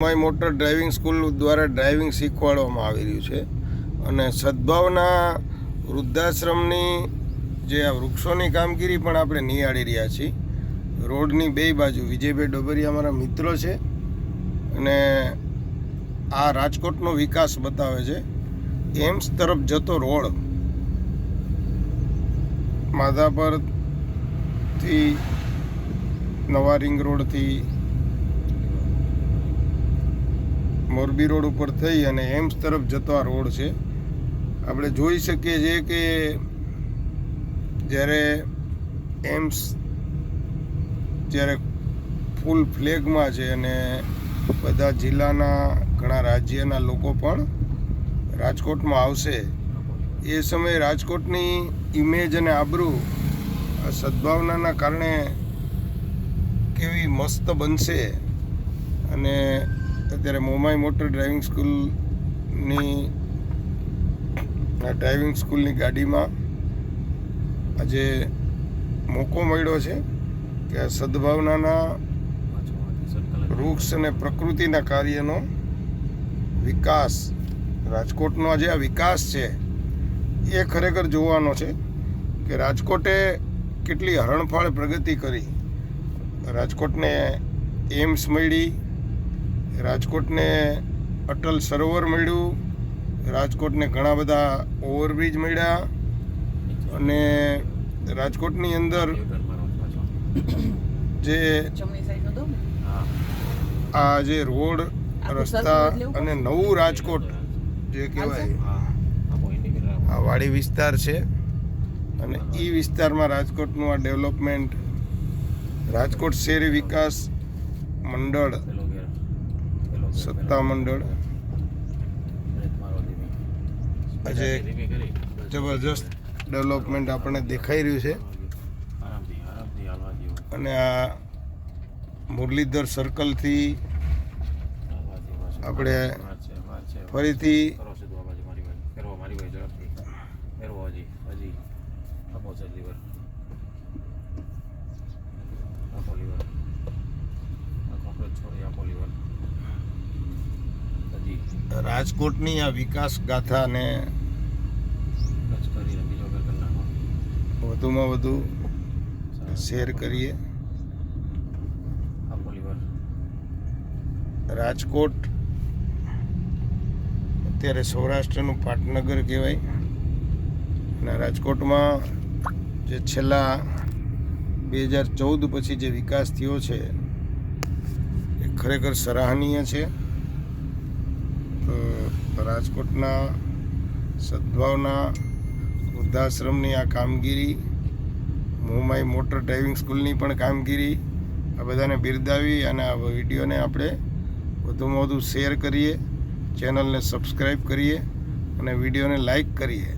Momai motor driving school દ્વારા driving શીખવાડવામાં આવી રહ્યું છે અને સદભાવના વૃદ્ધાશ્રમની જે આ વૃક્ષોની કામગીરી પણ આપણે નિહાળી રહ્યા છીએ. રોડની બે બાજુ વિજયભાઈ ડોબરિયા અમારા મિત્રો છે અને આ રાજકોટનો વિકાસ બતાવે છે. એમ્સ તરફ જતો રોડ માધાપરથી નવા રિંગ રોડથી મોરબી રોડ ઉપર થઈ અને એમ્સ તરફ જતો આ રોડ છે. આપણે જોઈ શકીએ છીએ કે જ્યારે એમ્સ ફૂલ ફ્લેગમાં છે અને બધા જિલ્લાના ઘણા રાજ્યના લોકો પણ રાજકોટમાં આવશે. એ સમયે રાજકોટની ઇમેજ અને આબરૂ આ સદભાવનાના કારણે કેવી મસ્ત બનશે. અને અત્યારે મોમાઈ મોટર ડ્રાઇવિંગ સ્કૂલની ગાડીમાં આજે મોકો મળ્યો છે કે આ સદભાવનાના વૃક્ષ અને પ્રકૃતિના કાર્યનો વિકાસ, રાજકોટનો આજે આ વિકાસ છે એ ખરેખર જોવાનો છે કે રાજકોટે કેટલી હરણફાળ પ્રગતિ કરી. રાજકોટને એમ્સ મળી, રાજકોટને અટલ સરોવર મળ્યું, રાજકોટને ઘણા બધા ઓવરબ્રિજ મળ્યા અને રાજકોટની અંદર જે આ જે રોડ રસ્તા અને નવું રાજકોટ જે કહેવાય આ વાડી વિસ્તાર છે અને એ વિસ્તારમાં રાજકોટનું આ ડેવલપમેન્ટ રાજકોટ શહેરી વિકાસ મંડળ સત્તા મંડળ આજે જબરજસ્ત ડેવલપમેન્ટ આપણને દેખાઈ રહ્યું છે. અને આ મુરલીધર સર્કલથી આપણે ફરીથી રાજકોટની આ વિકાસ ગાથાને વધુમાં વધુ શેર કરીએ. રાજકોટ અત્યારે સૌરાષ્ટ્રનું પાટનગર કહેવાય અને રાજકોટમાં જે છેલ્લા 2014 પછી જે વિકાસ થયો છે એ ખરેખર સરાહનીય છે. રાજકોટના સદભાવના વૃદ્ધાશ્રમની આ કામગીરી, મોમાઈ મોટર ડ્રાઇવિંગ સ્કૂલની પણ કામગીરી, આ બધાને બિરદાવી અને આ વિડીયોને આપણે વધુમાં વધુ શેર કરીએ, ચેનલને સબસ્ક્રાઈબ કરીએ અને વિડીયોને લાઈક કરીએ.